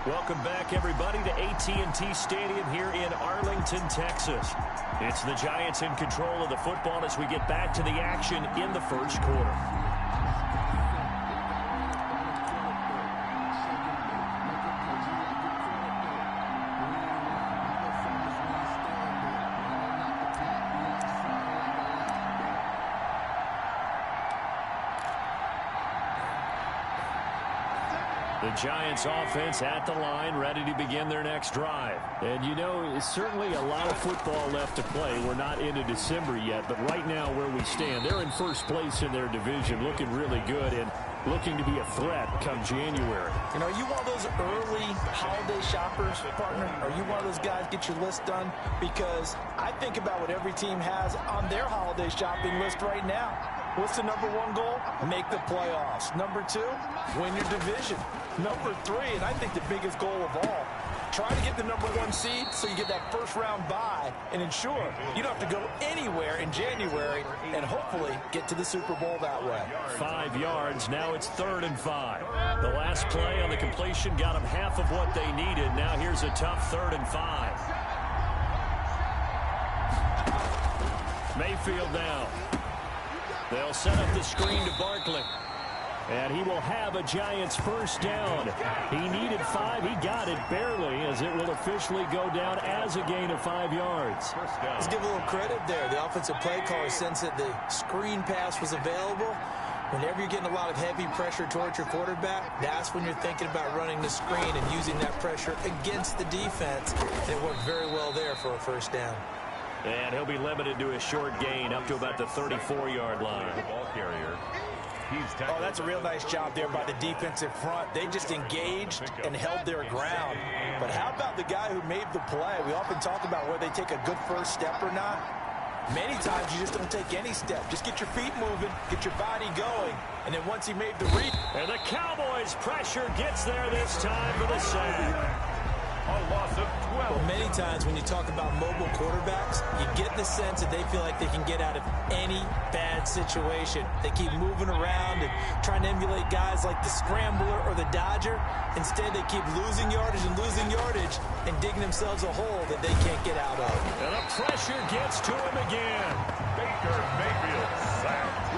Welcome back, everybody, to AT&T Stadium here in Arlington, Texas. It's the Giants in control of the football as we get back to the action in the first quarter. The Giants offense at the line, ready to begin their next drive. And, you know, it's certainly a lot of football left to play. We're not into December yet, but right now where we stand, they're in first place in their division, looking really good and looking to be a threat come January. You know, are you one of those early holiday shoppers, partner? Are you one of those guys get your list done? Because I think about what every team has on their holiday shopping list right now. What's the number one goal? Make the playoffs. Number two, win your division. Number three, and I think the biggest goal of all, try to get the number one seed so you get that first round bye and ensure you don't have to go anywhere in January and hopefully get to the Super Bowl that way. 5 yards. Now it's 3rd and 5. The last play on the completion got them half of what they needed. Now here's a tough 3rd and 5. Mayfield down. They'll set up the screen to Barkley. And he will have a Giants first down. He needed 5. He got it barely as it will officially go down as a gain of 5 yards. Let's give a little credit there. The offensive play caller sensed that the screen pass was available. Whenever you're getting a lot of heavy pressure towards your quarterback, that's when you're thinking about running the screen and using that pressure against the defense. It worked very well there for a first down. And he'll be limited to a short gain up to about the 34-yard line. Ball carrier. Oh, that's a real nice job there by the defensive front. They just engaged and held their ground. But how about the guy who made the play? We often talk about whether they take a good first step or not. Many times you just don't take any step. Just get your feet moving, get your body going, and then once he made the read. And the Cowboys' pressure gets there this time for the sack. A loss of 12. Well, many times when you talk about mobile quarterbacks, you get the sense that they feel like they can get out of any bad situation. They keep moving around and trying to emulate guys like the Scrambler or the Dodger. Instead, they keep losing yardage and digging themselves a hole that they can't get out of. And the pressure gets to him again. Baker Mayfield sacked.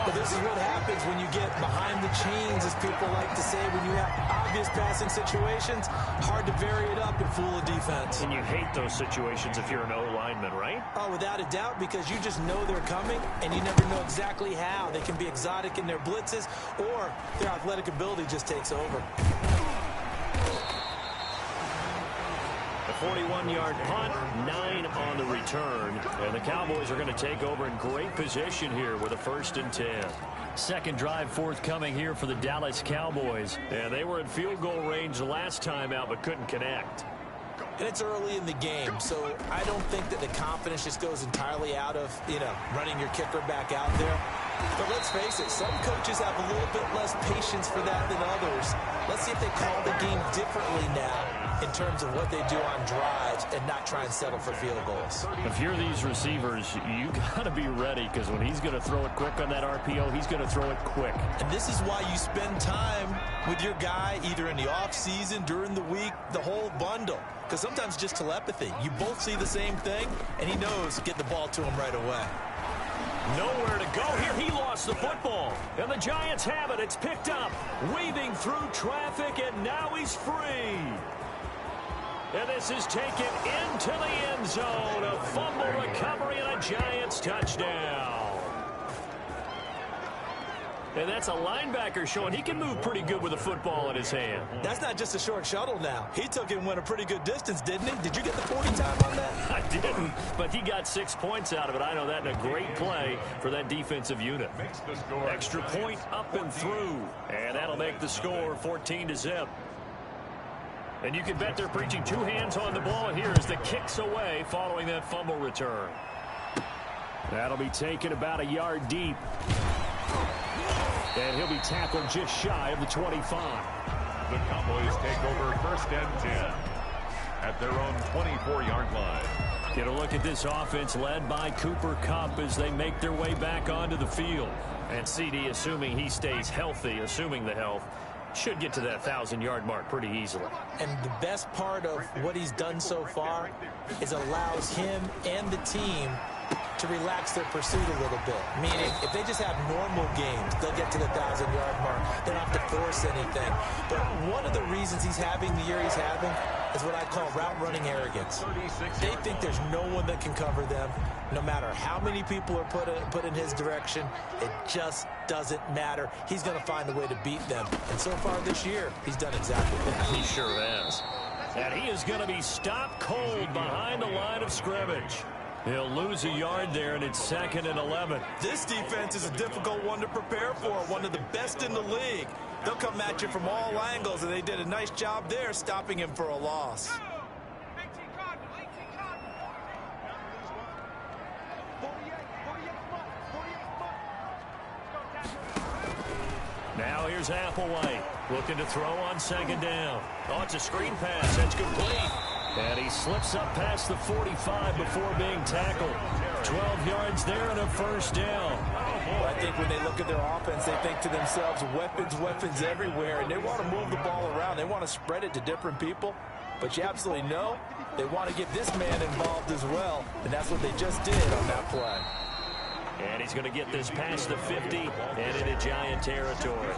But this is what happens when you get behind the chains, as people like to say, when you have obvious passing situations. Hard to vary it up and fool a defense. And you hate those situations if you're an O-lineman, right? Oh, without a doubt, because you just know they're coming, and you never know exactly how. They can be exotic in their blitzes, or their athletic ability just takes over. A 41-yard punt, 9 on the return. And the Cowboys are going to take over in great position here with a 1st and 10. Second drive forthcoming here for the Dallas Cowboys. And they were in field goal range the last time out but couldn't connect. And it's early in the game, so I don't think that the confidence just goes entirely out of, running your kicker back out there. But let's face it, some coaches have a little bit less patience for that than others. Let's see if they call the game differently now in terms of what they do on drives and not try and settle for field goals. If you're these receivers, you got to be ready, because when he's going to throw it quick on that RPO, he's going to throw it quick. And this is why you spend time with your guy either in the offseason, during the week, the whole bundle. Because sometimes just telepathy. You both see the same thing, and he knows get the ball to him right away. Nowhere to go here. He lost the football. And the Giants have it. It's picked up. Weaving through traffic, and now he's free. And this is taken into the end zone. A fumble recovery and a Giants touchdown. And that's a linebacker showing he can move pretty good with a football in his hand. That's not just a short shuttle now. He took it and went a pretty good distance, didn't he? Did you get the 40 time on that? I didn't, but he got 6 points out of it. I know that in a great play for that defensive unit. Extra point up and through. And that'll make the score 14-0. And you can bet they're preaching 2 hands on the ball here as the kick's away following that fumble return. That'll be taken about a yard deep. And he'll be tackled just shy of the 25. The Cowboys take over 1st and 10 at their own 24-yard line. Get a look at this offense led by Cooper Kupp as they make their way back onto the field. And CD, assuming he stays healthy, assuming the health, Should get to that 1,000-yard mark pretty easily. And the best part of what he's done so far is allows him and the team to relax their pursuit a little bit. Meaning, if they just have normal games, they'll get to the 1,000-yard mark. They don't have to force anything. But one of the reasons he's having the year he's having is what I call route running arrogance. They think there's no one that can cover them. No matter how many people are put in his direction, it just doesn't matter. He's going to find a way to beat them. And so far this year, he's done exactly that. He sure has. And he is going to be stopped cold behind the line of scrimmage. He'll lose a yard there, and it's 2nd and 11. This defense is a difficult one to prepare for, one of the best in the league. They'll come at you from all angles, and they did a nice job there stopping him for a loss. Now here's Applewhite looking to throw on 2nd down. Oh, it's a screen pass. That's complete. And he slips up past the 45 before being tackled. 12 yards there and a 1st down. Well, I think when they look at their offense, they think to themselves, weapons everywhere, and they want to move the ball around. They want to spread it to different people. But you absolutely know they want to get this man involved as well, and that's what they just did on that play. And he's going to get this past the 50 and into Giant territory.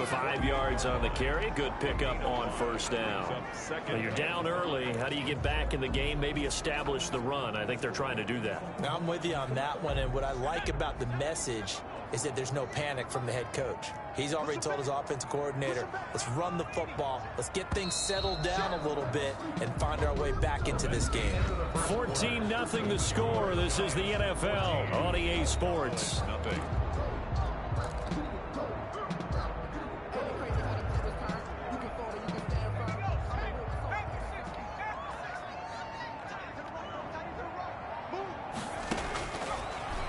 5 yards on the carry. Good pickup on 1st down. Well, you're down early. How do you get back in the game? Maybe establish the run. I think they're trying to do that. Now, I'm with you on that one, and what I like about the message is that there's no panic from the head coach. He's already told his offense coordinator, let's run the football, let's get things settled down a little bit and find our way back into this game. 14-0 the score. This is the NFL on EA Sports.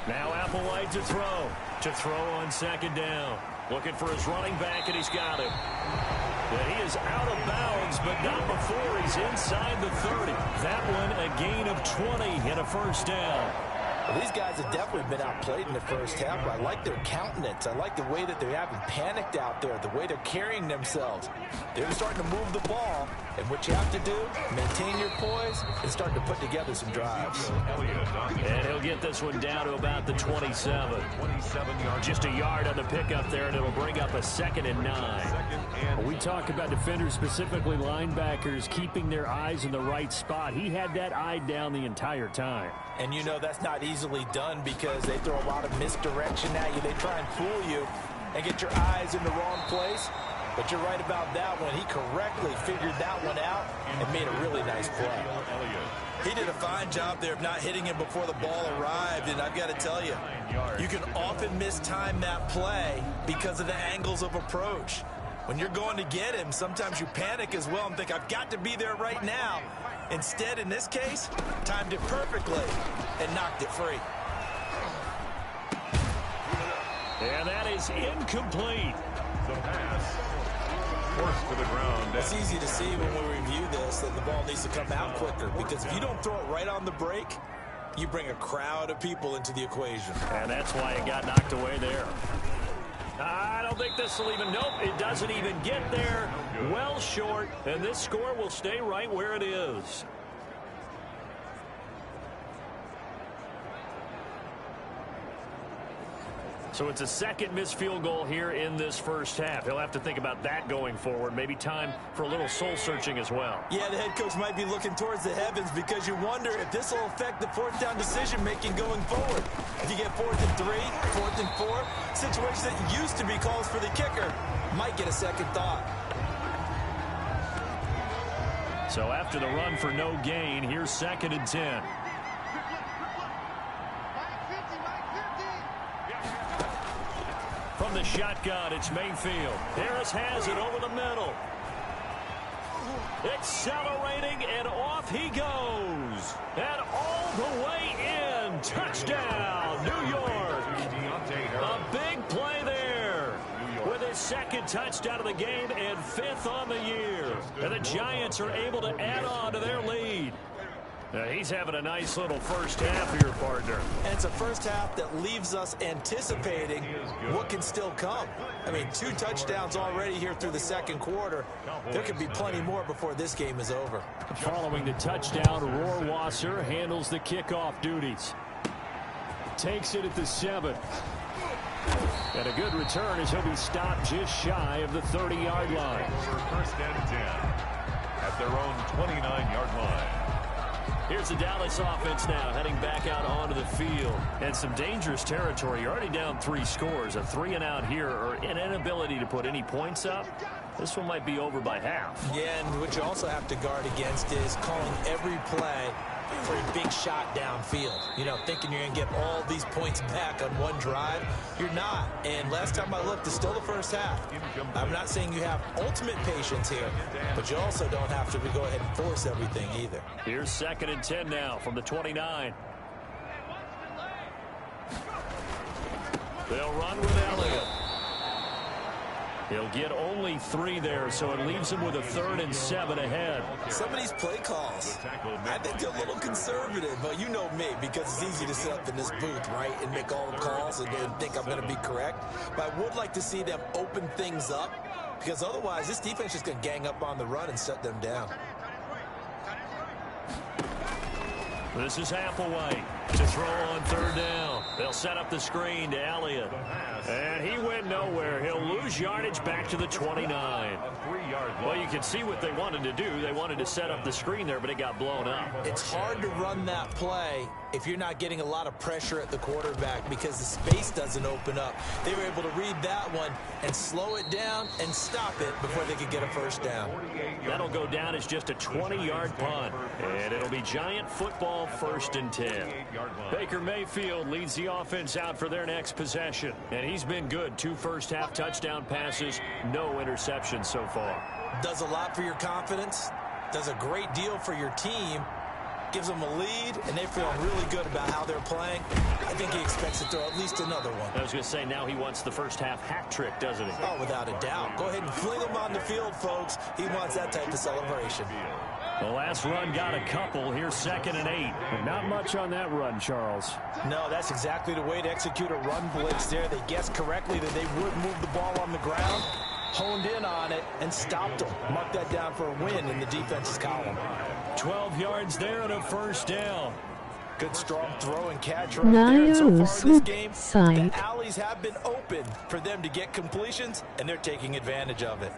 Now Applewhite to throw. To throw on 2nd down. Looking for his running back, and he's got him. But he is out of bounds, but not before he's inside the 30. That one a gain of 20 and a 1st down. Well, these guys have definitely been outplayed in the first half, but I like their countenance. I like the way that they haven't panicked out there, the way they're carrying themselves. They're starting to move the ball, and what you have to do, maintain your poise and start to put together some drives. And he'll get this one down to about the 27. Just a yard on the pickup there, and it'll bring up a 2nd and 9. We talk about defenders, specifically linebackers, keeping their eyes in the right spot. He had that eye down the entire time. And you know that's not easily done because they throw a lot of misdirection at you. They try and fool you and get your eyes in the wrong place. But you're right about that one. He correctly figured that one out and made a really nice play. He did a fine job there of not hitting him before the ball arrived. And I've got to tell you, you can often mistime that play because of the angles of approach. When you're going to get him, sometimes you panic as well and think, I've got to be there right now. Instead, in this case, timed it perfectly and knocked it free. And that is incomplete. The pass forced to the ground. It's easy to see when we review this that the ball needs to come out quicker because if you don't throw it right on the break, you bring a crowd of people into the equation. And that's why it got knocked away there. I don't think this will even, nope, it doesn't even get there. Well short, and this score will stay right where it is. So it's a 2nd missed field goal here in this first half. He'll have to think about that going forward. Maybe time for a little soul searching as well. Yeah, the head coach might be looking towards the heavens because you wonder if this will affect the 4th down decision making going forward. If you get 4th and 3, 4th and 4, situations that used to be calls for the kicker might get a second thought. So after the run for no gain, here's 2nd and 10. From the shotgun, it's Mayfield. Harris has it over the middle. Accelerating, and off he goes. And all the way in. Touchdown, New York. A big play there with his 2nd touchdown of the game and 5th on the year. And the Giants are able to add on to their lead. He's having a nice little first half here, partner. And it's a first half that leaves us anticipating what can still come. I mean, 2 touchdowns already here through the second quarter. There could be plenty more before this game is over. Following the touchdown, Rohrwasser handles the kickoff duties. Takes it at the 7. And a good return as he'll be stopped just shy of the 30-yard line. First and 10 at their own 29-yard line. Here's the Dallas offense now heading back out onto the field. And some dangerous territory. You're already down 3 scores. A 3-and-out here or an inability to put any points up. This one might be over by half. Yeah, and what you also have to guard against is calling every play for a big shot downfield. You know, thinking you're going to get all these points back on one drive. You're not. And last time I looked, it's still the first half. I'm not saying you have ultimate patience here, but you also don't have to go ahead and force everything either. Here's 2nd and 10 now from the 29. They'll run with Elliott. He'll get only 3 there, so it leaves him with a 3rd and 7 ahead. Some of these play calls, I think they're a little conservative, but you know me, because it's easy to sit up in this booth, right, and make all the calls and then think I'm going to be correct. But I would like to see them open things up, because otherwise this defense is going to gang up on the run and shut them down. This is Applewhite to throw on 3rd down. They'll set up the screen to Elliott. And he went nowhere. He'll lose yardage back to the 29. Well, you can see what they wanted to do. They wanted to set up the screen there, but it got blown up. It's hard to run that play if you're not getting a lot of pressure at the quarterback because the space doesn't open up. They were able to read that one and slow it down and stop it before they could get a first down. That'll go down as just a 20-yard punt. And it'll be Giant football 1st and 10. Baker Mayfield leads the offense out for their next possession. And he's been good. 2 first-half touchdown passes, no interceptions so far. Does a lot for your confidence. Does a great deal for your team. Gives them a lead, and they feel really good about how they're playing. I think he expects to throw at least another one. I was going to say, now he wants the first-half hat trick, doesn't he? Oh, without a doubt. Go ahead and fling him on the field, folks. He wants that type of celebration. The last run got a couple. Here's 2nd and 8. But not much on that run, Charles. No, that's exactly the way to execute a run blitz there. They guessed correctly that they would move the ball on the ground, honed in on it, and stopped them. Mark that down for a win in the defense's column. 12 yards there and a 1st down. Good strong throw and catch right there. And so far in this game, the alleys have been open for them to get completions, and they're taking advantage of it.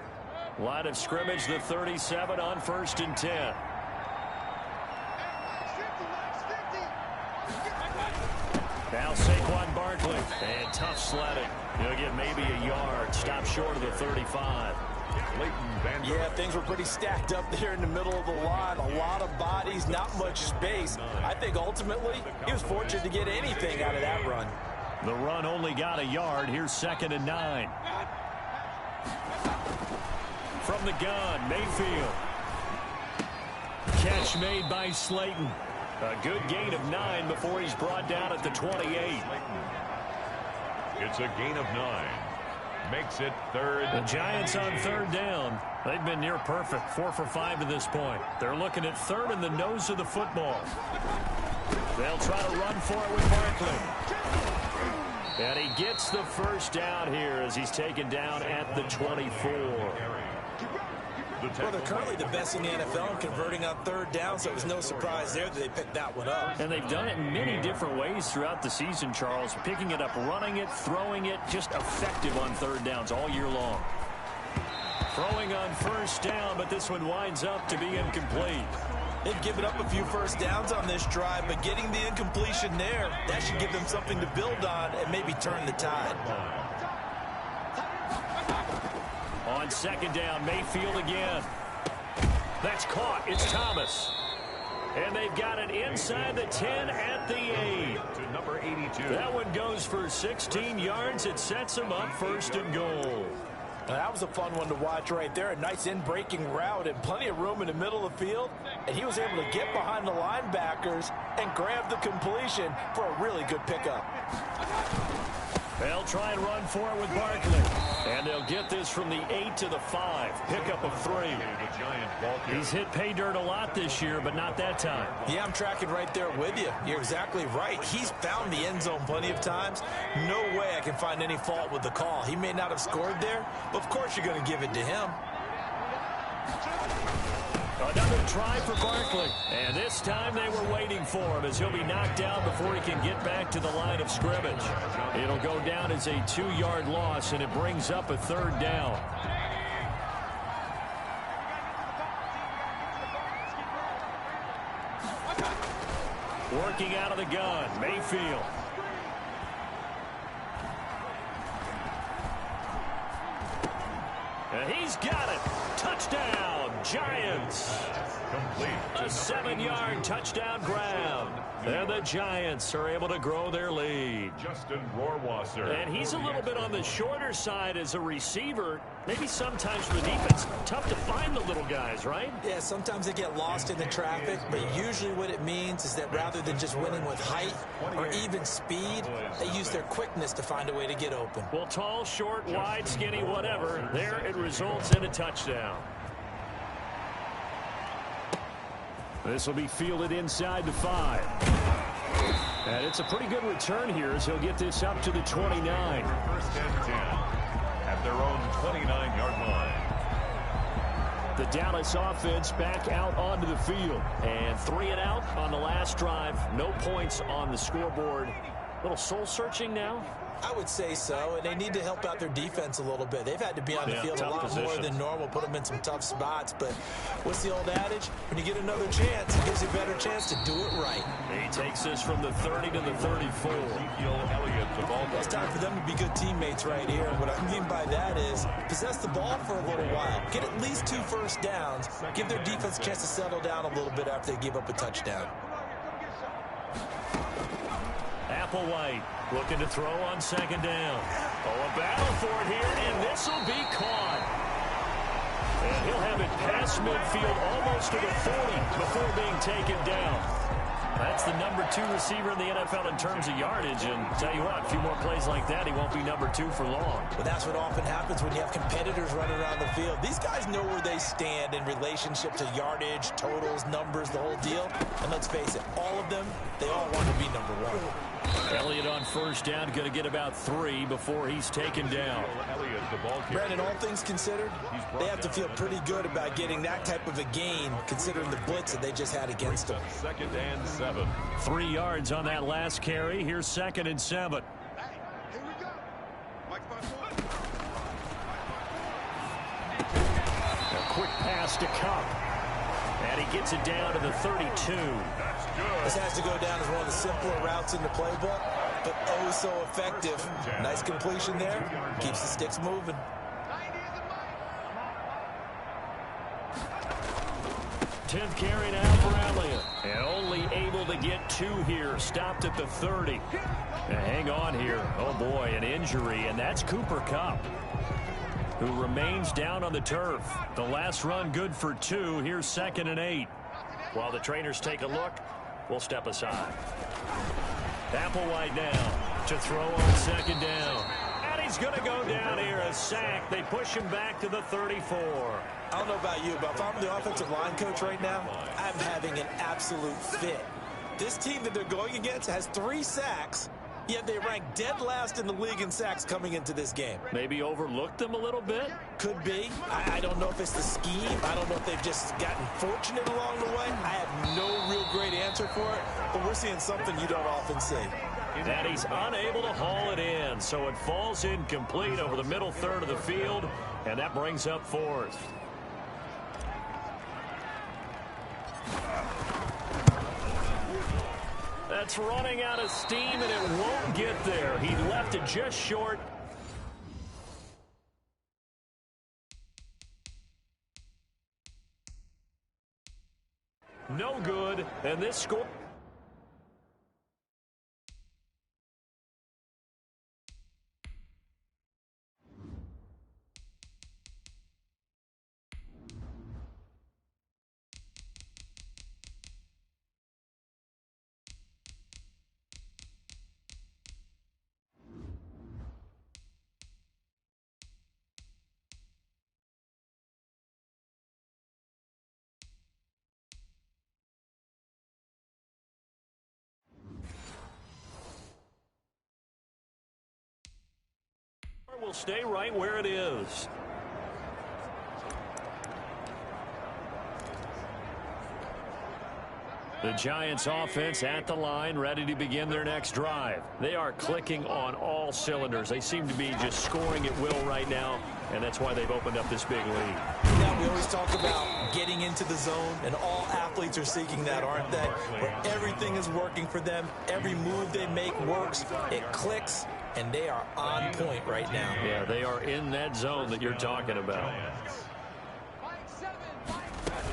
Line of scrimmage, the 37 on 1st and 10. Now Saquon Barkley. And tough sledding. He'll get maybe a yard. Stop short of the 35. Yeah, things were pretty stacked up there in the middle of the line. A lot of bodies, not much space. I think ultimately he was fortunate to get anything out of that run. The run only got a yard. Here's 2nd and 9. From the gun, Mayfield. Catch made by Slayton. A good gain of 9 before he's brought down at the 28. It's a gain of 9. Makes it 3rd. The Giants on 3rd down. They've been near perfect. 4 for 5 to this point. They're looking at 3rd in the nose of the football. They'll try to run for it with Barkley. And he gets the first down here as he's taken down at the 24. Well, they're currently the best in the NFL in converting on 3rd down, so it was no surprise there that they picked that one up. And they've done it in many different ways throughout the season, Charles. Picking it up, running it, throwing it, just effective on 3rd downs all year long. Throwing on 1st down, but this one winds up to be incomplete. They've given up a few first downs on this drive, but getting the incompletion there, that should give them something to build on and maybe turn the tide. On 2nd down, Mayfield again. That's caught. It's Thomas. And they've got it inside the 10 at the 8. To number 82. That one goes for 16 yards. It sets them up 1st and goal. Now, that was a fun one to watch right there. A nice in-breaking route and plenty of room in the middle of the field. And he was able to get behind the linebackers and grab the completion for a really good pickup. They'll try and run for it with Barkley. And they'll get this from the 8 to the 5. Pickup of 3. He's hit pay dirt a lot this year, but not that time. Yeah, I'm tracking right there with you. You're exactly right. He's found the end zone plenty of times. No way I can find any fault with the call. He may not have scored there, but of course you're going to give it to him. Another try for Barkley. And this time they were waiting for him as he'll be knocked down before he can get back to the line of scrimmage. It'll go down as a 2-yard loss, and it brings up a 3rd down. Working out of the gun, Mayfield. And he's got it. Touchdown, Giants. Complete. A 7-yard touchdown grab. And the Giants are able to grow their lead. Justin Rohrwasser. And he's a little bit on the shorter side as a receiver. Maybe sometimes for the defense, tough to find the little guys, right? Yeah, sometimes they get lost in the traffic, but usually what it means is that rather than just winning with height or even speed, they use their quickness to find a way to get open. Well, tall, short, wide, skinny, whatever, there it results in a touchdown. This will be fielded inside the 5. And it's a pretty good return here as he'll get this up to the 29. First and 10 at their own 29-yard line. The Dallas offense back out onto the field. And 3 and out on the last drive. No points on the scoreboard. A little soul-searching now? I would say so, and they need to help out their defense a little bit. They've had to be on the field a lot more than normal, put them in some tough spots. But what's the old adage? When you get another chance, it gives you a better chance to do it right. He takes this from the 30 to the 34. Ezekiel Elliott, the ball. It's time for them to be good teammates right here. What I mean by that is possess the ball for a little while. Get at least 2 first downs. Give their defense a chance to settle down a little bit after they give up a touchdown. Applewhite looking to throw on 2nd down. Oh, a battle for it here, and this will be caught. And he'll have it past midfield almost to the 40 before being taken down. That's the number 2 receiver in the NFL in terms of yardage. And tell you what, a few more plays like that, he won't be number 2 for long. But that's what often happens when you have competitors running around the field. These guys know where they stand in relationship to yardage, totals, numbers, the whole deal. And let's face it, all of them, they all want to be number 1. Elliott on 1st down, going to get about 3 before he's taken down. Brandon, all things considered, they have to feel pretty good about getting that type of a gain, considering the blitz that they just had against them. 2nd and 7. 3 yards on that last carry. Here's 2nd and 7. A quick pass to Kupp. And he gets it down to the 32. This has to go down as one of the simpler routes in the playbook, but oh so effective. Nice completion there. Keeps the sticks moving. Tenth carry now for Elliott. And only able to get 2 here. Stopped at the 30. Now hang on here. Oh boy, an injury, and that's Cooper Kupp, who remains down on the turf. The last run good for 2. Here's 2nd and 8. While the trainers take a look, we'll step aside. Applewhite now to throw on 2nd down. And he's going to go down here, a sack. They push him back to the 34. I don't know about you, but if I'm the offensive line coach right now, I'm having an absolute fit. This team that they're going against has 3 sacks, yet they rank dead last in the league in sacks coming into this game. Maybe overlooked them a little bit? Could be. I don't know if it's the scheme. I don't know if they've just gotten fortunate along the way. I have no real great answer for it, but we're seeing something you don't often see. And he's unable to haul it in, so it falls incomplete over the middle third of the field, and that brings up 4th. That's running out of steam, and it won't get there. He left it just short. No good, and this score... will stay right where it is. The Giants offense at the line, ready to begin their next drive. They are clicking on all cylinders. They seem to be just scoring at will right now, and that's why they've opened up this big lead. Now, we always talk about getting into the zone, and all athletes are seeking that, aren't they? Where everything is working for them. Every move they make works. It clicks, and they are on point right now. Yeah, they are in that zone that you're talking about.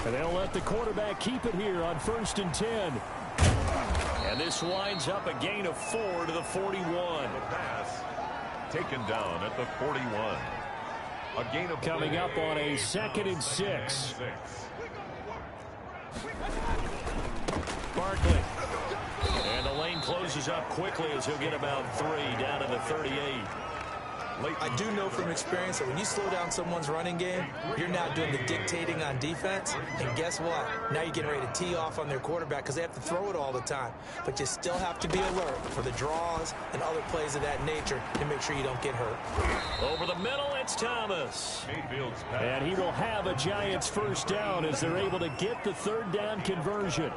And they'll let the quarterback keep it here on 1st and 10. And this winds up a gain of 4 to the 41. The pass taken down at the 41. A gain of Coming up on a 2nd and 6. Barkley. And the lane closes up quickly as he'll get about 3 down to the 38. I do know from experience that when you slow down someone's running game, you're now doing the dictating on defense. And guess what? Now you're getting ready to tee off on their quarterback because they have to throw it all the time. But you still have to be alert for the draws and other plays of that nature to make sure you don't get hurt. Over the middle, it's Thomas. And he will have a Giants first down as they're able to get the 3rd down conversion.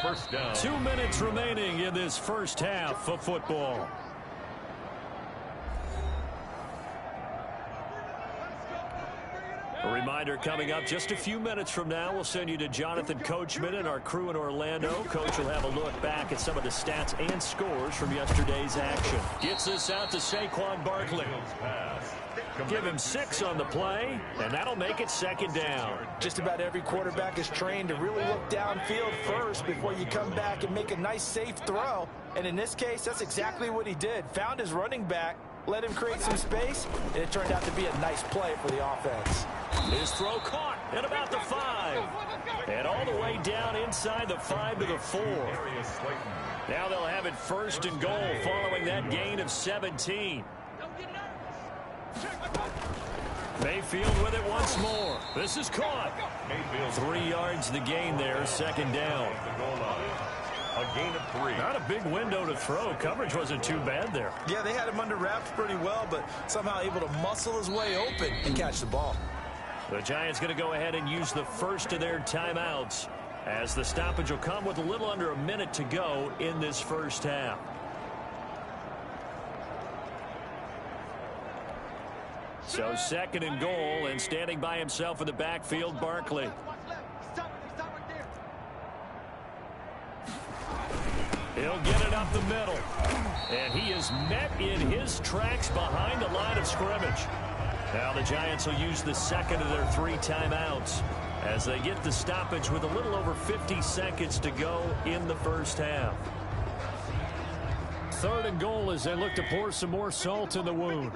First down. 2 minutes remaining in this first half of football. A reminder coming up just a few minutes from now, we'll send you to Jonathan Coachman and our crew in Orlando. Coach will have a look back at some of the stats and scores from yesterday's action. Gets this out to Saquon Barkley. Give him 6 on the play, and that'll make it 2nd down. Just about every quarterback is trained to really look downfield first before you come back and make a nice, safe throw. And in this case, that's exactly what he did. Found his running back, let him create some space, and it turned out to be a nice play for the offense. His throw caught at about the 5. And all the way down inside the 5 to the 4. Now they'll have it 1st and goal following that gain of 17. Mayfield with it once more. This is caught. 3 yards the gain there, 2nd down. A gain of 3. Not a big window to throw. Coverage wasn't too bad there. Yeah, they had him under wraps pretty well, but somehow able to muscle his way open and catch the ball. The Giants going to go ahead and use the first of their timeouts as the stoppage will come with a little under a minute to go in this first half. So 2nd and goal, and standing by himself in the backfield, Barkley. He'll get it up the middle. And he is met in his tracks behind the line of scrimmage. Now the Giants will use the 2nd of their 3 timeouts as they get the stoppage with a little over 50 seconds to go in the first half. 3rd and goal as they look to pour some more salt in the wound.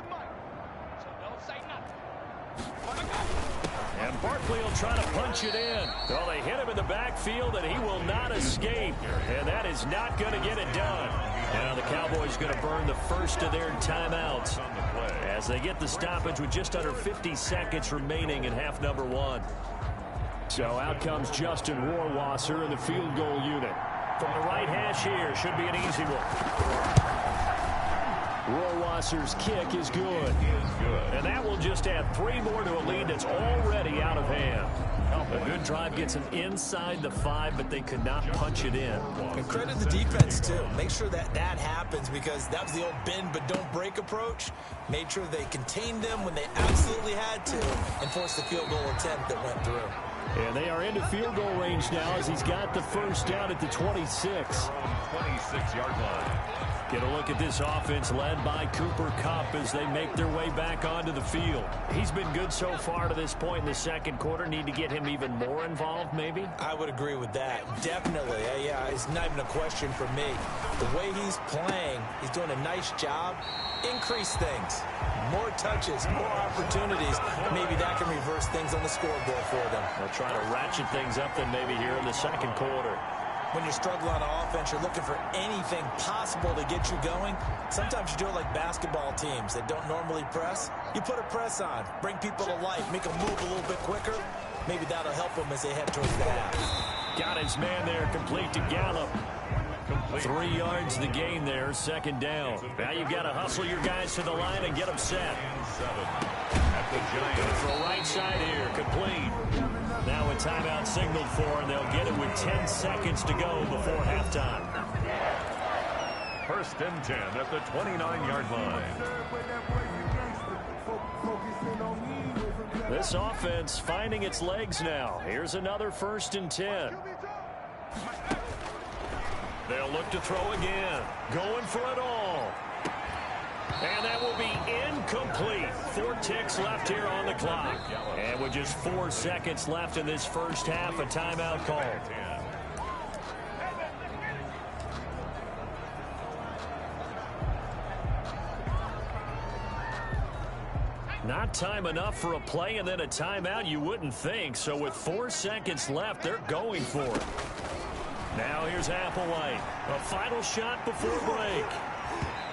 And Barkley will try to punch it in. Well, they hit him in the backfield, and he will not escape. And that is not going to get it done. Now the Cowboys going to burn the first of their timeouts as they get the stoppage with just under 50 seconds remaining in half number 1. So out comes Justin Rohrwasser in the field goal unit. From the right hash here, should be an easy one. Rohrwasser's kick is good. And that will just add 3 more to a lead that's already out of hand. A good drive gets them inside the 5, but they could not punch it in. And credit the defense, too. Make sure that happens because that was the old bend but don't break approach. Made sure they contained them when they absolutely had to and forced the field goal attempt that went through. And they are into field goal range now as he's got the first down at the 26. 26-yard line. Get a look at this offense led by Cooper Kupp as they make their way back onto the field. He's been good so far to this point in the 2nd quarter. Need to get him even more involved, maybe? I would agree with that. Definitely. Yeah, it's not even a question for me. The way he's playing, he's doing a nice job. Increase things. More touches, more opportunities. Maybe that can reverse things on the scoreboard for them. They'll try to ratchet things up then maybe here in the 2nd quarter. When you're struggling on offense, you're looking for anything possible to get you going. Sometimes you do it like basketball teams that don't normally press. You put a press on, bring people to life, make them move a little bit quicker. Maybe that'll help them as they head towards the half. Got his man there complete to Gallup. Complete. 3 yards the gain there, second down. Now you've got to hustle your guys to the line and get them set. 7 at the Giants. For right side here, complete. Now a timeout signaled for, and they'll get it with 10 seconds to go before halftime. First and 10 at the 29-yard line. This offense finding its legs now. Here's another first and 10. They'll look to throw again. Going for it all. And that will be incomplete. 4 ticks left here on the clock. And with just 4 seconds left in this first half, a timeout call. Not time enough for a play and then a timeout, you wouldn't think. So with 4 seconds left, they're going for it. Now here's Applewhite. A final shot before break.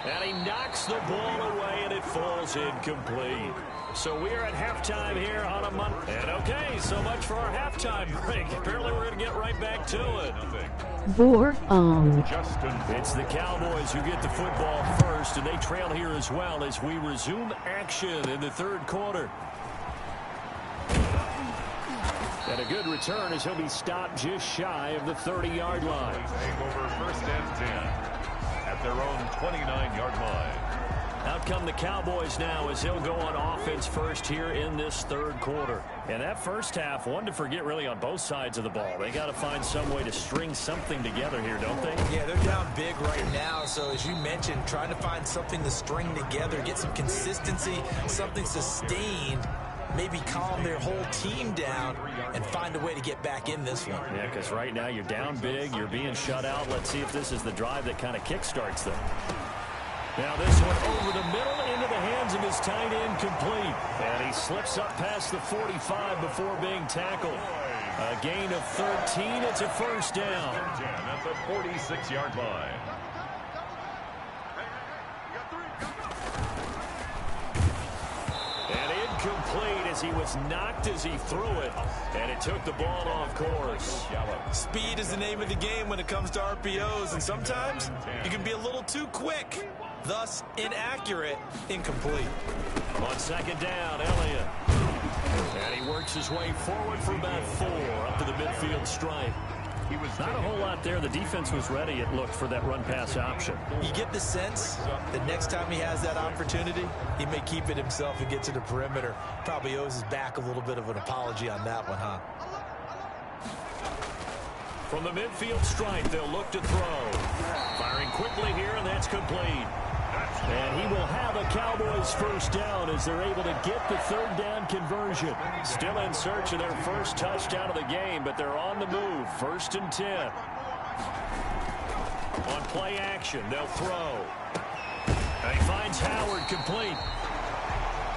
And he knocks the ball away, and it falls incomplete. So we are at halftime here on a Monday. And okay, so much for our halftime break. Apparently we're going to get right back to it. It's the Cowboys who get the football first, and they trail here as well as we resume action in the third quarter. And a good return as he'll be stopped just shy of the 30-yard line. Take over first and 10 at their own 29-yard line. Out come the Cowboys now as he'll go on offense first here in this third quarter. And that first half, one to forget really on both sides of the ball. They got to find some way to string something together here, don't they? Yeah, they're down big right now. So as you mentioned, trying to find something to string together, get some consistency, something sustained, maybe calm their whole team down and find a way to get back in this one. Yeah, because right now you're down big, you're being shut out. Let's see if this is the drive that kind of kickstarts them. Now this one over the middle into the hands of his tight end, complete. And he slips up past the 45 before being tackled. A gain of 13. It's a first down. At the 46-yard line. And incomplete as he was knocked as he threw it. And it took the ball off course. Speed is the name of the game when it comes to RPOs, and sometimes you can be a little too quick. Thus, inaccurate, incomplete. On second down, Elliott. And he works his way forward for about 4 up to the midfield stripe. He was not a whole lot there. The defense was ready, it looked, for that run-pass option. You get the sense that next time he has that opportunity, he may keep it himself and get to the perimeter. Probably owes his back a little bit of an apology on that one, huh? From the midfield stripe, they'll look to throw. Firing quickly here, and that's complete. And he will have a Cowboys first down as they're able to get the third down conversion. Still in search of their first touchdown of the game, but they're on the move. First and 10. On play action, they'll throw. And he finds Howard, complete.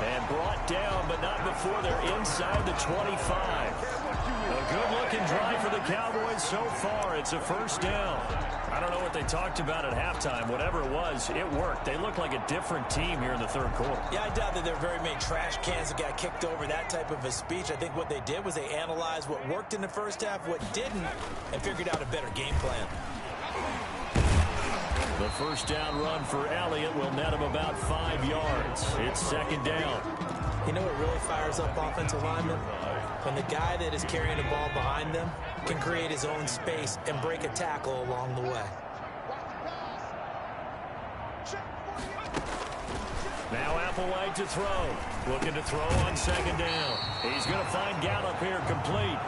And brought down, but not before they're inside the 25. A good-looking drive for the Cowboys so far. It's a first down. I don't know what they talked about at halftime. Whatever it was, it worked. They look like a different team here in the third quarter. Yeah, I doubt that there are very many trash cans that got kicked over, that type of a speech. I think what they did was they analyzed what worked in the first half, what didn't, and figured out a better game plan. The first down run for Elliott will net him about 5 yards. It's second down. You know what really fires up offensive linemen? When the guy that is carrying the ball behind them can create his own space and break a tackle along the way. Now Applewhite to throw. Looking to throw on second down. He's going to find Gallup here, complete.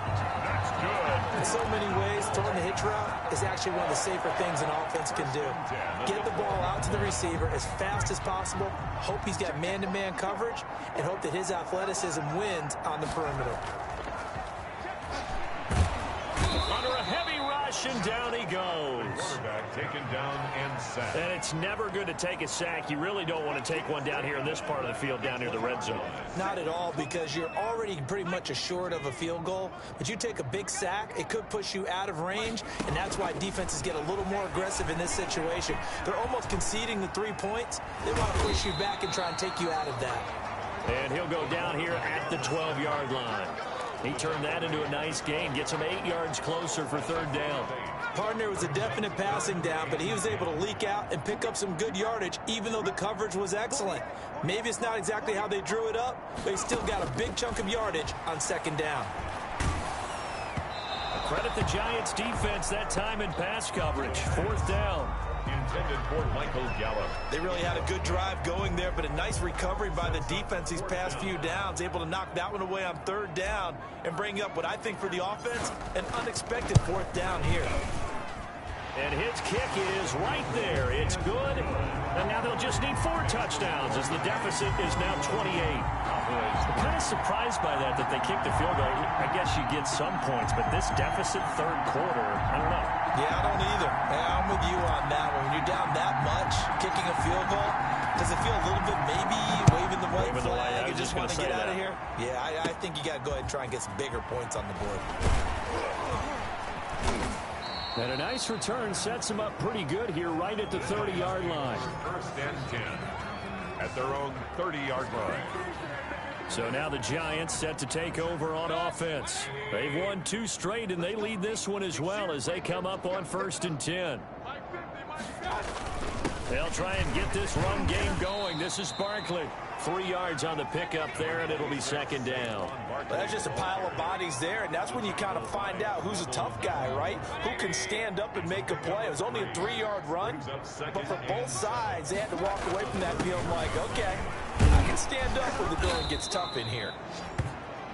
That's good. In so many ways, throwing the hitch route is actually one of the safer things an offense can do. Get the ball out to the receiver as fast as possible, hope he's got man-to-man coverage, and hope that his athleticism wins on the perimeter. Under a heavy rush, and down he goes. Quarterback taken down and sacked. And it's never good to take a sack. You really don't want to take one down here in this part of the field, down near the red zone. Not at all, because you're already pretty much assured of a field goal. But you take a big sack, it could push you out of range, and that's why defenses get a little more aggressive in this situation. They're almost conceding the 3 points. They want to push you back and try and take you out of that. And he'll go down here at the 12-yard line. He turned that into a nice gain. Gets him 8 yards closer for third down. Partner was a definite passing down, but he was able to leak out and pick up some good yardage, even though the coverage was excellent. Maybe it's not exactly how they drew it up, but he still got a big chunk of yardage on second down. Credit the Giants defense that time in pass coverage. Fourth down. Intended for Michael Gallup. They really had a good drive going there, but a nice recovery by the defense these past few downs, able to knock that one away on third down and bring up what I think for the offense, an unexpected fourth down here. And his kick is right there. It's good. And now they'll just need 4 touchdowns as the deficit is now 28. I'm kind of surprised by that they kicked the field goal. I guess you get some points, but this deficit third quarter, I don't know. Yeah, I don't either. Yeah, I'm with you on that one. When you're down that much, kicking a field goal, does it feel a little bit maybe waving the white flag and just want to get out of here? Yeah, I think you got to go ahead and try and get some bigger points on the board. And a nice return sets them up pretty good here right at the 30-yard line. First and 10 at their own 30-yard line. So now the Giants set to take over on offense. They've won 2 straight, and they lead this one as well as they come up on first and 10. They'll try and get this run game going. This is Barkley. 3 yards on the pickup there, and it'll be second down. That's just a pile of bodies there, and that's when you kind of find out who's a tough guy, right? Who can stand up and make a play. It was only a 3-yard run, but for both sides, they had to walk away from that feeling like, okay, I can stand up when the going gets tough in here.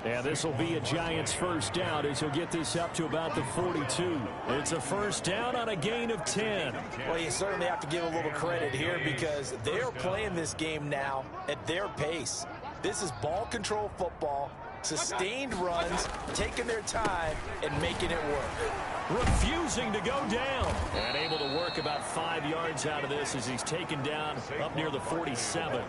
And this will be a Giants first down as he'll get this up to about the 42. It's a first down on a gain of 10. Well, you certainly have to give a little credit here because they're playing this game now at their pace. This is ball control football, sustained runs, taking their time, and making it work. Refusing to go down. And able to work about 5 yards out of this as he's taken down up near the 47.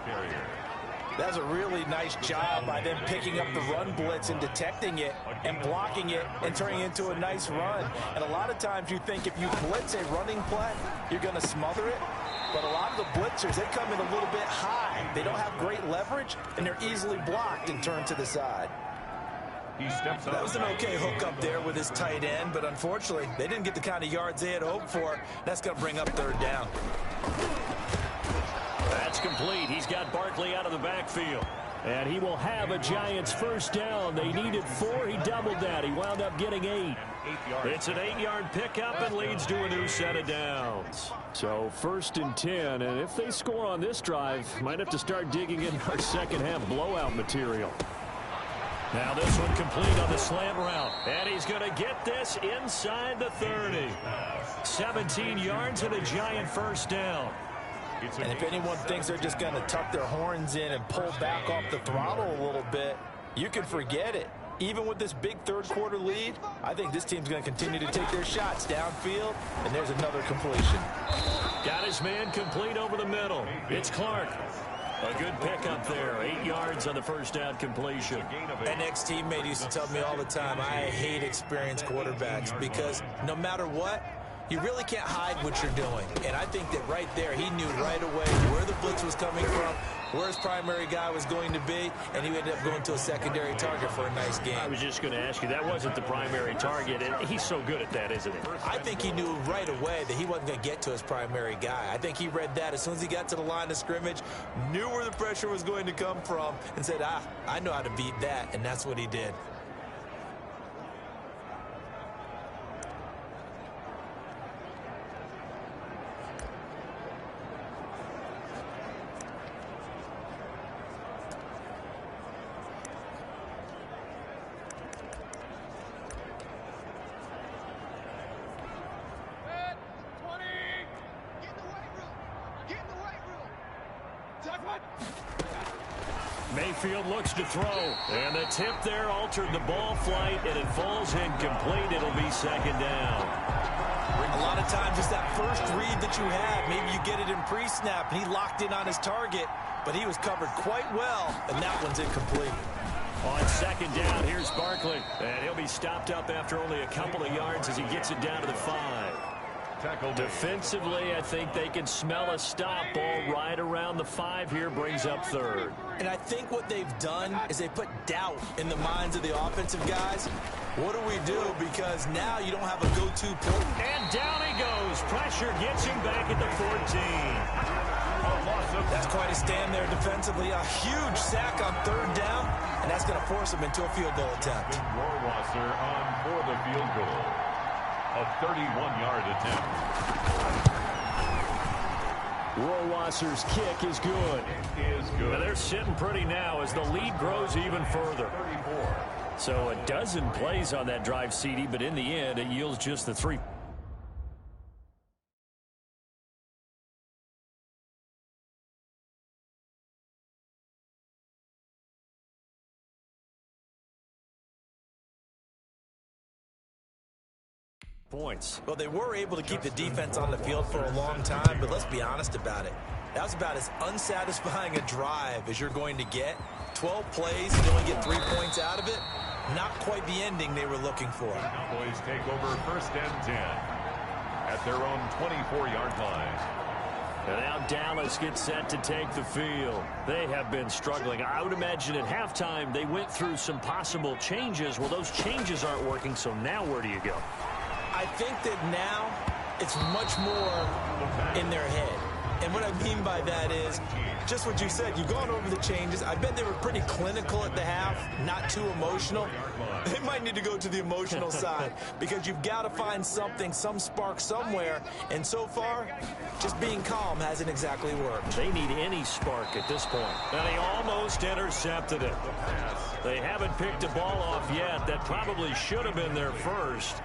That's a really nice job by them picking up the run blitz and detecting it and blocking it and turning it into a nice run. And a lot of times you think if you blitz a running play, you're going to smother it. But a lot of the blitzers, they come in a little bit high. They don't have great leverage, and they're easily blocked and turned to the side. That was an okay hook up there with his tight end, but unfortunately, they didn't get the kind of yards they had hoped for. That's going to bring up third down. That's complete. He's got Barkley out of the backfield. And he will have a Giants first down. They needed 4. He doubled that. He wound up getting 8. It's an 8-yard pickup and leads to a new set of downs. So first and 10. And if they score on this drive, might have to start digging in our second half blowout material. Now this one complete on the slant route. And he's going to get this inside the 30. 17 yards and a Giant first down. And if anyone thinks they're just going to tuck their horns in and pull back off the throttle a little bit, you can forget it. Even with this big third quarter lead, I think this team's going to continue to take their shots downfield, and there's another completion. Got his man complete over the middle. It's Clark. A good pickup there. 8 yards on the first down completion. An ex-teammate used to tell me all the time, I hate experienced quarterbacks because no matter what, you really can't hide what you're doing. And I think that right there, he knew right away where the blitz was coming from, where his primary guy was going to be, and he ended up going to a secondary target for a nice game. I was just going to ask you, that wasn't the primary target, and he's so good at that, isn't he? I think he knew right away that he wasn't going to get to his primary guy. I think he read that as soon as he got to the line of scrimmage, knew where the pressure was going to come from, and said, I know how to beat that, and that's what he did. Mayfield looks to throw, and the tip there altered the ball flight, and it falls incomplete. It'll be second down. A lot of times it's that first read that you have. Maybe you get it in pre-snap, and he locked in on his target, but he was covered quite well, and that one's incomplete. On second down, here's Barkley, and he'll be stopped up after only a couple of yards as he gets it down to the 5. tackle. Defensively, I think they can smell a stop. Ball right around the 5 here, brings up third. And I think what they've done is they put doubt in the minds of the offensive guys. What do we do? Because now you don't have a go-to point. And down he goes. Pressure gets him back at the 14. That's quite a stand there defensively. A huge sack on third down, and that's going to force him into a field goal attempt. Rohrwasser on for the field goal. A 31-yard attempt. Rohrwasser's kick is good. Now they're sitting pretty now as the lead grows even further. 34. So a dozen plays on that drive, CD, but in the end, it yields just the 3. Points. Well, they were able to keep the defense on the field for a long time, but let's be honest about it. That was about as unsatisfying a drive as you're going to get. 12 plays, you only get 3 points out of it. Not quite the ending they were looking for. The Cowboys take over first and 10 at their own 24-yard line. And now Dallas gets set to take the field. They have been struggling. I would imagine at halftime they went through some possible changes. Well, those changes aren't working, so now where do you go? I think that now it's much more in their head. And what I mean by that is just what you said. You've gone over the changes. I bet they were pretty clinical at the half, not too emotional. They might need to go to the emotional side because you've got to find something, some spark somewhere. And so far, just being calm hasn't exactly worked. They need any spark at this point. And he almost intercepted it. They haven't picked a ball off yet. That probably should have been their first.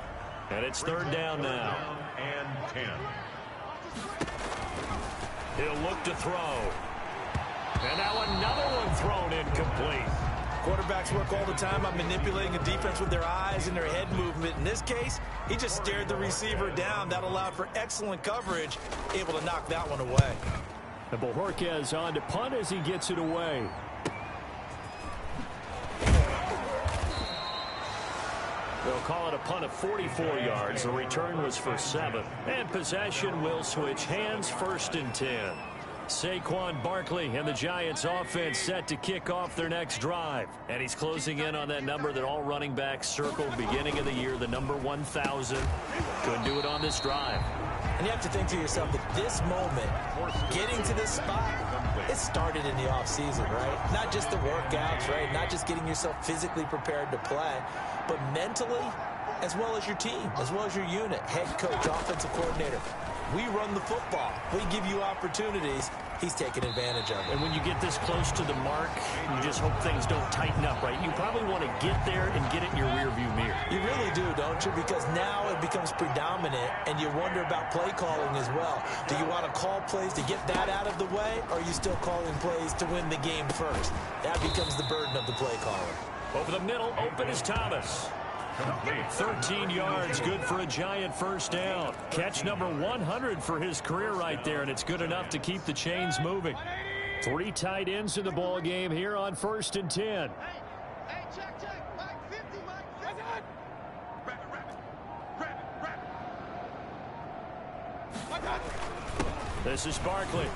And it's third down now. And 10. He'll look to throw. And now another one thrown incomplete. Quarterbacks work all the time on manipulating a defense with their eyes and their head movement. In this case, he just stared the receiver down. That allowed for excellent coverage, able to knock that one away. And Bojorquez on to punt as he gets it away. They'll call it a punt of 44 yards. The return was for 7. And possession will switch hands, first and 10. Saquon Barkley and the Giants offense set to kick off their next drive. And he's closing in on that number that all running backs circled beginning of the year, the number 1,000. Couldn't do it on this drive. And you have to think to yourself that this moment, getting to this spot, it started in the offseason, right? Not just the workouts, right? Not just getting yourself physically prepared to play, but mentally, as well as your team, as well as your unit, head coach, offensive coordinator. We run the football. We give you opportunities. He's taking advantage of it. And when you get this close to the mark, you just hope things don't tighten up, right? You probably want to get there and get it in your rearview mirror. You really do, don't you? Because now it becomes predominant, and you wonder about play calling as well. Do you want to call plays to get that out of the way, or are you still calling plays to win the game first? That becomes the burden of the play caller. Over the middle, open is Thomas. 13 yards, good for a Giant first down. Catch number 100 for his career right there, and it's good enough to keep the chains moving. 3 tight ends in the ball game here on first and 10. Hey, check. Mike 50, Mike 50. This is Barkley.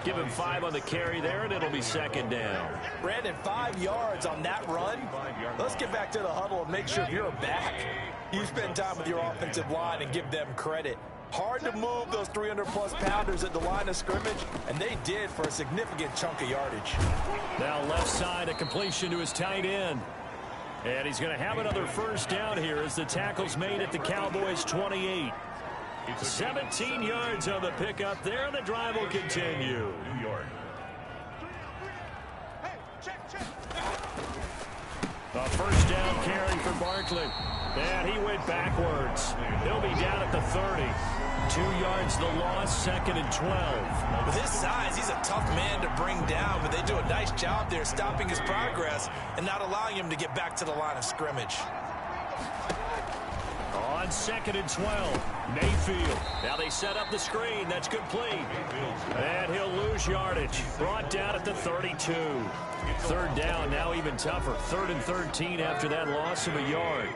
Give him 5 on the carry there, and it'll be second down. Brandon, 5 yards on that run. Let's get back to the huddle and make sure you're back. You spend time with your offensive line and give them credit. Hard to move those 300-plus pounders at the line of scrimmage, and they did for a significant chunk of yardage. Now left side, a completion to his tight end. And he's going to have another first down here as the tackle's made at the Cowboys' 28. 17 yards on the pickup there, and the drive will continue. New York. A first down carry for Barkley. And he went backwards. He'll be down at the 30. 2 yards the loss, second and 12. With his size, he's a tough man to bring down, but they do a nice job there stopping his progress and not allowing him to get back to the line of scrimmage. On second and 12, Mayfield. Now they set up the screen. That's complete. And he'll lose yardage. Brought down at the 32. Third down, now even tougher. 3rd and 13 after that loss of a yard.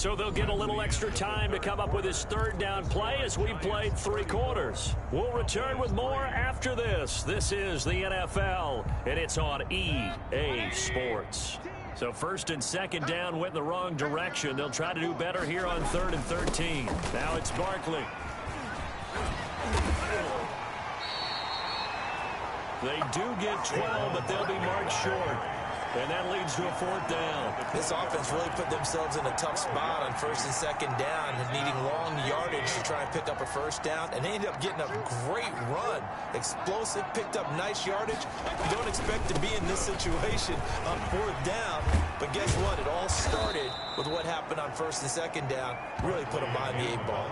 So they'll get a little extra time to come up with his third down play as we played 3 quarters. We'll return with more after this. This is the NFL, and it's on EA Sports. So first and second down went in the wrong direction. They'll try to do better here on 3rd and 13. Now it's Barkley. They do get 12, but they'll be marked short. And that leads to a 4th down. This offense really put themselves in a tough spot on 1st and 2nd down and needing long yardage to try and pick up a 1st down. And they ended up getting a great run. Explosive, picked up nice yardage. You don't expect to be in this situation on 4th down. But guess what? It all started with what happened on 1st and 2nd down. Really put them behind the 8 ball.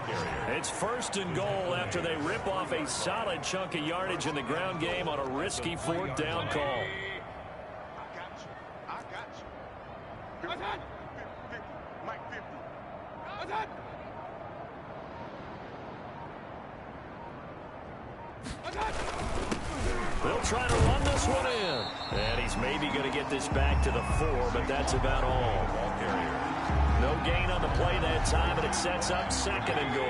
It's 1st and goal after they rip off a solid chunk of yardage in the ground game on a risky 4th down call. They'll try to run this one in. And he's maybe going to get this back to the 4, but that's about all. No gain on the play that time, and it sets up 2nd and goal.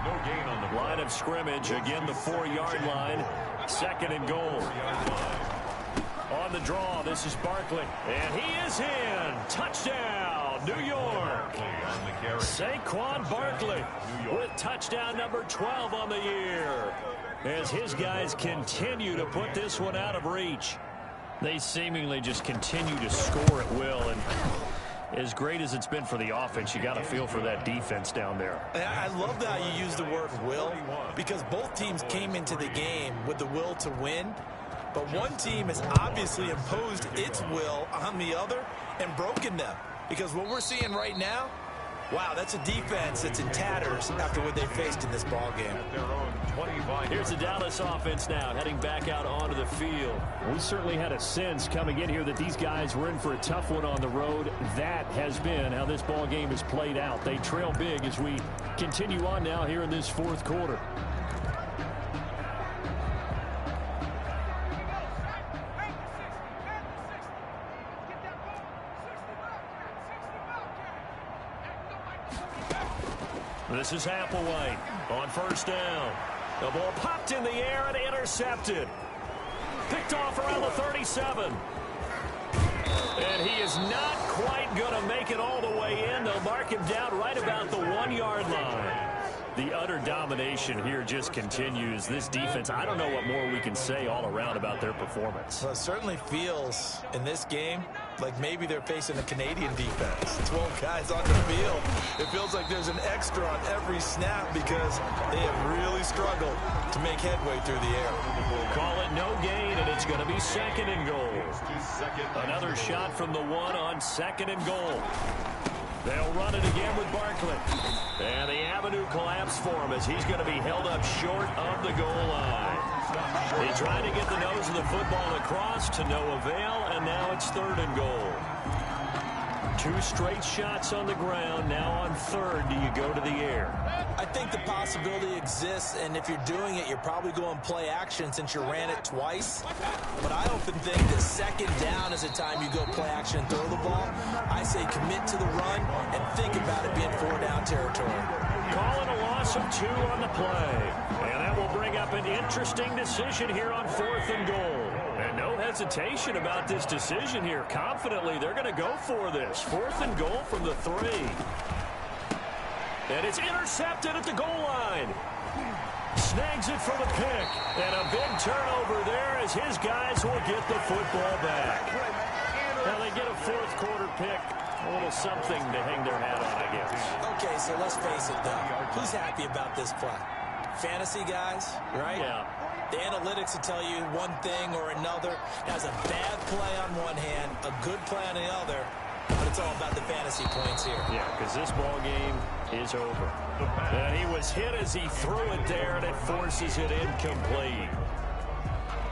No gain on the line of scrimmage. Again, the 4-yard line. 2nd and goal. On the draw, this is Barkley. And he is in. Touchdown, New York. Saquon Barkley with touchdown number 12 on the year. As his guys continue to put this one out of reach. They seemingly just continue to score at will. And as great as it's been for the offense, you got to feel for that defense down there. I love how you use the word will, because both teams came into the game with the will to win. But one team has obviously imposed its will on the other and broken them. Because what we're seeing right now, wow, that's a defense that's in tatters after what they faced in this ball game. Here's the Dallas offense now, heading back out onto the field. We certainly had a sense coming in here that these guys were in for a tough one on the road. That has been how this ball game has played out. They trail big as we continue on now here in this 4th quarter. This is Applewhite on 1st down. The ball popped in the air and intercepted. Picked off around the 37. And he is not quite going to make it all the way in. They'll mark him down right about the 1-yard line. The utter domination here just continues. This defense, I don't know what more we can say all around about their performance. Well, it certainly feels in this game like maybe they're facing a Canadian defense. 12 guys on the field. It feels like there's an extra on every snap because they have really struggled to make headway through the air. Call it no gain, and it's going to be 2nd and goal. Another shot from the 1 on 2nd and goal. They'll run it again with Barkley. And the avenue collapsed for him as he's going to be held up short of the goal line. They tried to get the nose of the football across to no avail, and now it's 3rd and goal. 2 straight shots on the ground. Now on 3rd, do you go to the air? I think the possibility exists, and if you're doing it, you're probably going play action since you ran it twice. But I often think that 2nd down is the time you go play action and throw the ball. I say commit to the run and think about it being 4-down territory. Call it a loss of 2 on the play. And that will bring up an interesting decision here on 4th and goal. And no hesitation about this decision here. Confidently, they're going to go for this. 4th and goal from the 3. And it's intercepted at the goal line. Snags it for the pick. And a big turnover there as his guys will get the football back. Now they get a 4th quarter pick. A little something to hang their hat on, I guess. Okay, so let's face it, though. Who's happy about this play? Fantasy guys, right? Yeah. The analytics will tell you one thing or another. Has a bad play on one hand, a good play on the other, but it's all about the fantasy points here. Yeah, because this ball game is over. And he was hit as he threw it there, and it forces it incomplete.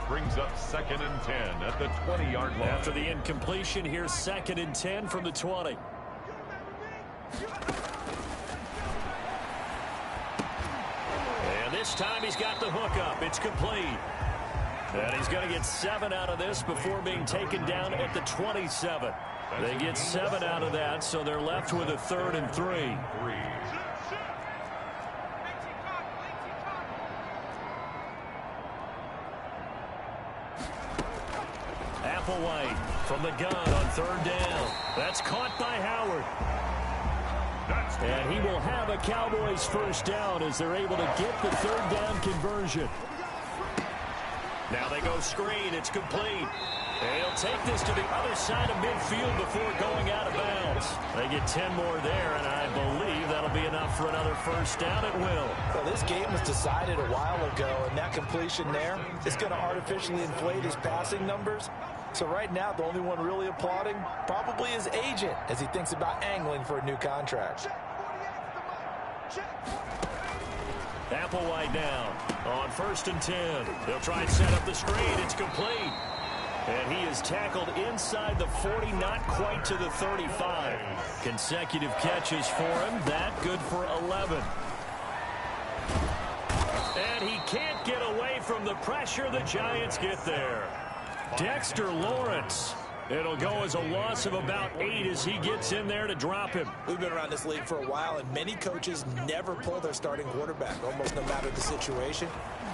Brings up 2nd and 10 at the 20-yard line. After the incompletion, here's 2nd and 10 from the 20. And this time he's got the hook up. It's complete. And he's going to get 7 out of this before being taken down at the 27. They get 7 out of that, so they're left with a 3rd and 3. Applewhite from the gun on 3rd down. That's caught by Howard. And he will have a Cowboys 1st down as they're able to get the 3rd down conversion. Now they go screen. It's complete. They'll take this to the other side of midfield before going out of bounds. They get 10 more there, and I believe that'll be enough for another 1st down at will. Well, this game was decided a while ago, and that completion there is going to artificially inflate his passing numbers. So right now, the only one really applauding probably his agent as he thinks about angling for a new contract. Applewhite down on 1st and 10. They'll try and set up the screen. It's complete. And he is tackled inside the 40, not quite to the 35. Consecutive catches for him. That good for 11. And he can't get away from the pressure. The Giants get there. Dexter Lawrence. It'll go as a loss of about 8 as he gets in there to drop him. We've been around this league for a while, and many coaches never pull their starting quarterback, almost no matter the situation.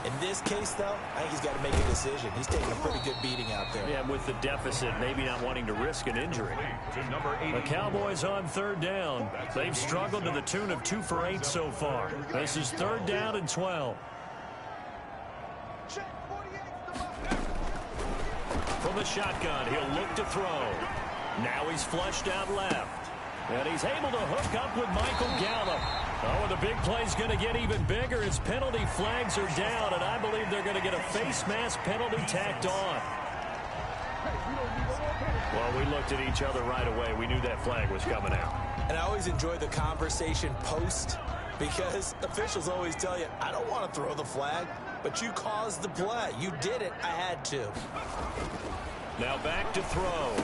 In this case, though, I think he's got to make a decision. He's taking a pretty good beating out there. Yeah, with the deficit, maybe not wanting to risk an injury. The Cowboys on 3rd down. They've struggled to the tune of 2 for 8 so far. This is 3rd down and 12. From the shotgun, he'll look to throw. Now he's flushed out left. And he's able to hook up with Michael Gallup. Oh, and the big play's going to get even bigger as penalty flags are down, and I believe they're going to get a face mask penalty tacked on. Well, we looked at each other right away. We knew that flag was coming out. And I always enjoy the conversation post because officials always tell you, I don't want to throw the flag, but you caused the play. You did it. I had to. Now back to throw.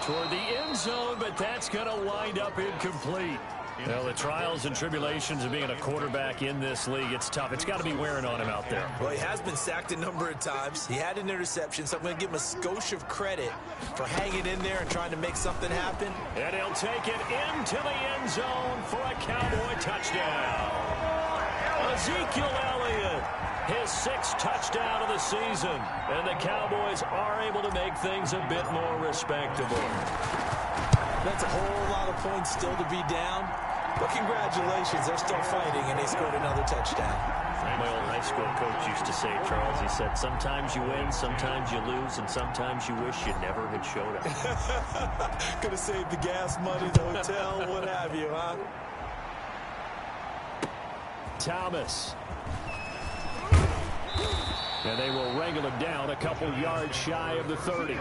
Toward the end zone, but that's going to wind up incomplete. Well, the trials and tribulations of being a quarterback in this league, it's tough. It's got to be wearing on him out there. Well, he has been sacked a number of times. He had an interception, so I'm going to give him a skosh of credit for hanging in there and trying to make something happen. And he'll take it into the end zone for a Cowboy touchdown. Ezekiel Elliott, his 6th touchdown of the season. And the Cowboys are able to make things a bit more respectable. That's a whole lot of points still to be down. But congratulations, they're still fighting, and they scored another touchdown. My old high school coach used to say, Charles, he said, sometimes you win, sometimes you lose, and sometimes you wish you never had showed up. Could have saved the gas money, the hotel, what have you, huh? Thomas. And they will wrangle him down a couple yards shy of the 30.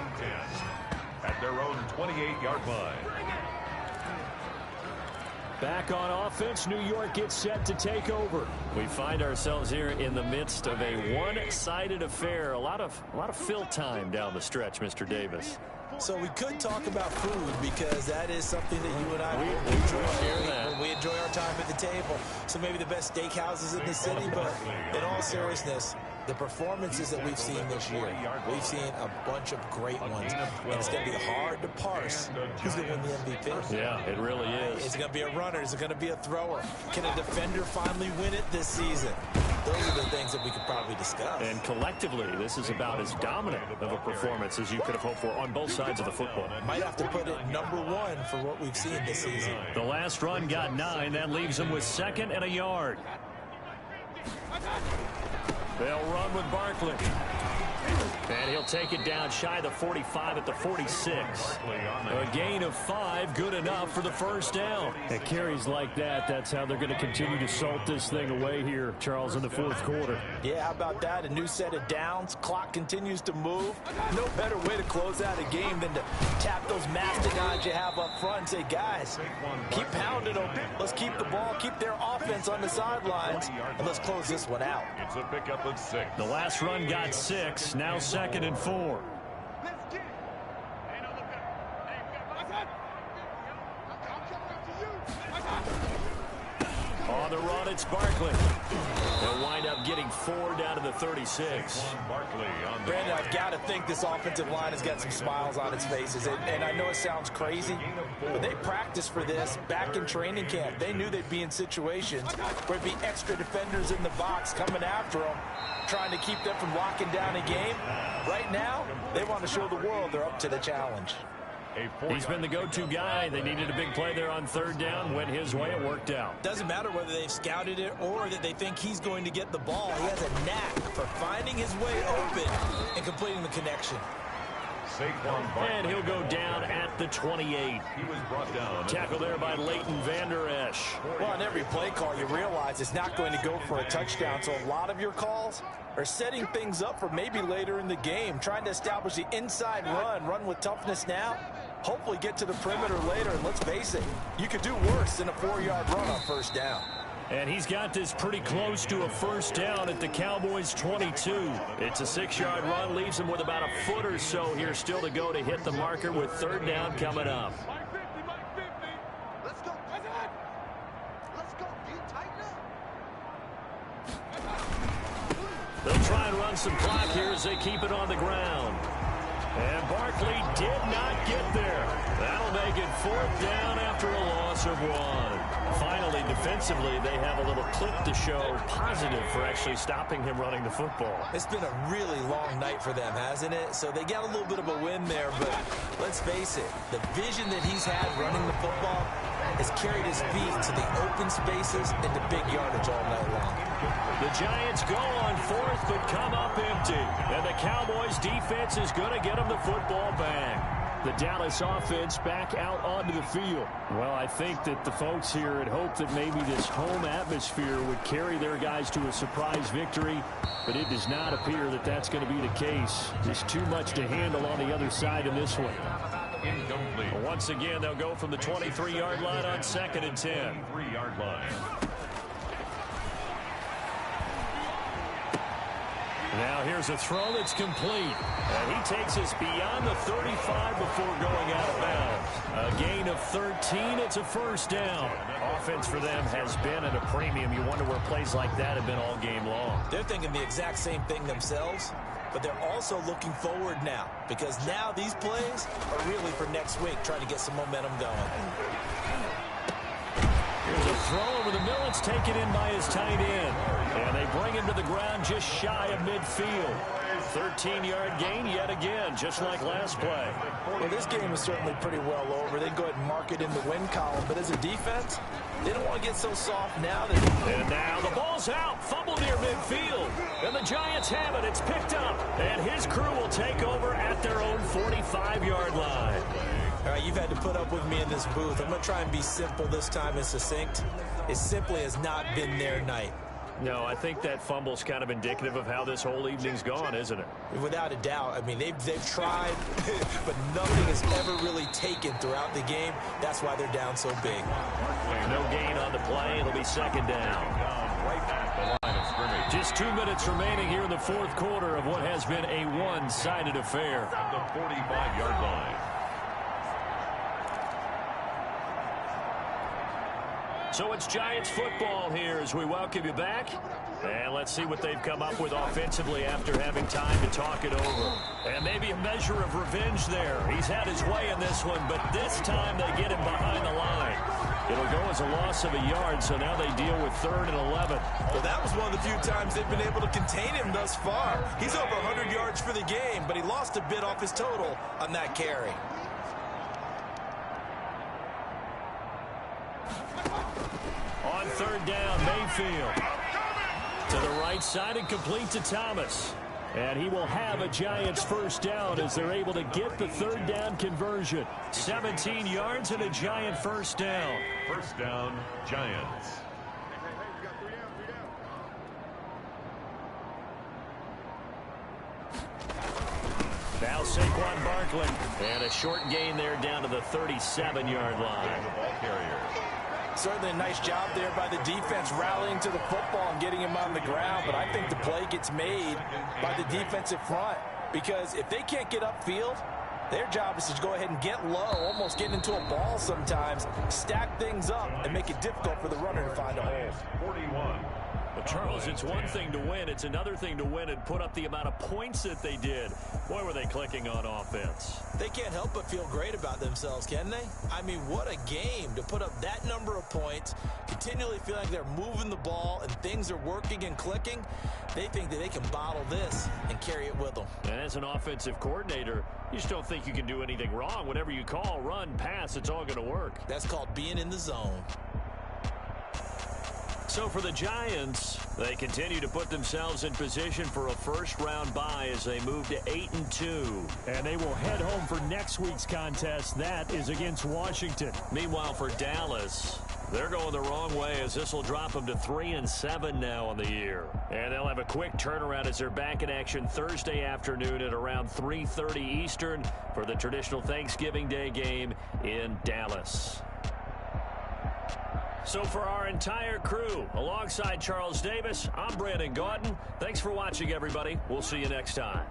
At their own 28-yard line. Back on offense, New York gets set to take over. We find ourselves here in the midst of a one-sided affair. A lot of fill time down the stretch, Mr. Davis. So we could talk about food because that is something that you and I enjoy. We enjoy our time at the table. So maybe the best steakhouses in the city, but in all seriousness, the performances that we've seen this year, we've seen a bunch of great ones. And it's going to be hard to parse who's going to win the MVP. Yeah, it really is. Is it going to be a runner? Is it going to be a thrower? Can a defender finally win it this season? Those are the things that we could probably discuss. And collectively, this is about as dominant of a performance as you could have hoped for on both sides of the football. Might have to put it #1 for what we've seen this season. The last run got 9. That leaves them with 2nd and a yard. They'll run with Barkley. And he'll take it down shy of the 45 at the 46. A gain of 5, good enough for the 1st down. At carries like that, that's how they're going to continue to salt this thing away here, Charles, in the 4th quarter. Yeah, how about that? A new set of downs. Clock continues to move. No better way to close out a game than to tap those mastodons you have up front and say, guys, keep pounding them. Let's keep the ball, keep their offense on the sidelines, and let's close this one out. It's a pickup of 6. The last run got 6, now 2nd and 4. On the run, it's Barkley. They'll wind up getting 4 down to the 36. Brandon, I've got to think this offensive line has got some smiles on its faces. And I know it sounds crazy, but they practiced for this back in training camp. They knew they'd be in situations where there'd be extra defenders in the box coming after them, trying to keep them from locking down a game. Right now, they want to show the world they're up to the challenge. He's been the go-to guy. They needed a big play there on 3rd down. Went his way. It worked out. Doesn't matter whether they've scouted it or that they think he's going to get the ball. He has a knack for finding his way open and completing the connection. And he'll go down at the 28. He was brought down. Tackle there by Leighton Vander Esch. Well, on every play call, you realize it's not going to go for a touchdown. So a lot of your calls are setting things up for maybe later in the game, trying to establish the inside run with toughness now, hopefully get to the perimeter later. And let's face it, you could do worse than a 4-yard run on 1st down. And he's got this pretty close to a 1st down at the Cowboys' 22. It's a 6-yard run, leaves him with about a foot or so here still to go to hit the marker with 3rd down coming up. Let's go. Let's go. Get tighten up. They'll try and run some clock here as they keep it on the ground. And Barkley did not get there. That'll make it 4th down after a loss of 1. Finally, defensively, they have a little clip to show positive for actually stopping him running the football. It's been a really long night for them, hasn't it? So they got a little bit of a win there, but let's face it, the vision that he's had running the football has carried his feet to the open spaces and the big yardage all night long. The Giants go on 4th, but come up empty. And the Cowboys defense is going to get them the football back. The Dallas offense back out onto the field. Well, I think that the folks here had hoped that maybe this home atmosphere would carry their guys to a surprise victory, but it does not appear that that's going to be the case. There's too much to handle on the other side of this one. Incomplete. Once again, they'll go from the 23-yard line on 2nd and 10. 3-yard line. Now here's a throw that's complete. And he takes us beyond the 35 before going out of bounds. A gain of 13. It's a 1st down. Offense for them has been at a premium. You wonder where plays like that have been all game long. They're thinking the exact same thing themselves, but they're also looking forward now because now these plays are really for next week, trying to get some momentum going. Here's a throw over the middle. It's taken in by his tight end. And they bring him to the ground just shy of midfield. 13-yard gain yet again, just like last play. Well, this game is certainly pretty well over. They go ahead and mark it in the win column. But as a defense, they don't want to get so soft now. And now the ball's out. Fumble near midfield. And the Giants have it. It's picked up. And his crew will take over at their own 45-yard line. All right, you've had to put up with me in this booth. I'm going to try and be simple this time and succinct. It simply has not been their night. No, I think that fumble's kind of indicative of how this whole evening's gone, isn't it? Without a doubt. I mean, they've tried, but nothing has ever really taken throughout the game. That's why they're down so big. No gain on the play. It'll be 2nd down. Right at the line of scrimmage. Just 2 minutes remaining here in the 4th quarter of what has been a one-sided affair. At the 45-yard line. So it's Giants football here as we welcome you back. And let's see what they've come up with offensively after having time to talk it over. And maybe a measure of revenge there. He's had his way in this one, but this time they get him behind the line. It'll go as a loss of a yard, so now they deal with 3rd and 11. Well, that was one of the few times they've been able to contain him thus far. He's over 100 yards for the game, but he lost a bit off his total on that carry. On 3rd down, Mayfield to the right side and complete to Thomas. And he will have a Giants 1st down as they're able to get the 3rd down conversion. 17 yards and a Giant 1st down. 1st down, Giants. Now Saquon Barkley. And a short gain there down to the 37-yard line. The ball carrier. Certainly a nice job there by the defense rallying to the football and getting him on the ground, but I think the play gets made by the defensive front because if they can't get upfield, their job is to go ahead and get low, almost get into a ball sometimes, stack things up, and make it difficult for the runner to find a hole. 41. Well, Charles, it's one thing to win. It's another thing to win and put up the amount of points that they did. Boy, were they clicking on offense. They can't help but feel great about themselves, can they? I mean, what a game to put up that number of points, continually feel like they're moving the ball and things are working and clicking. They think that they can bottle this and carry it with them. And as an offensive coordinator, you just don't think you can do anything wrong. Whatever you call, run, pass, it's all going to work. That's called being in the zone. So for the Giants, they continue to put themselves in position for a first-round bye as they move to 8-2. And they will head home for next week's contest. That is against Washington. Meanwhile, for Dallas, they're going the wrong way as this will drop them to 3-7 now on the year. And they'll have a quick turnaround as they're back in action Thursday afternoon at around 3:30 Eastern for the traditional Thanksgiving Day game in Dallas. So for our entire crew, alongside Charles Davis, I'm Brandon Gaudin. Thanks for watching, everybody. We'll see you next time.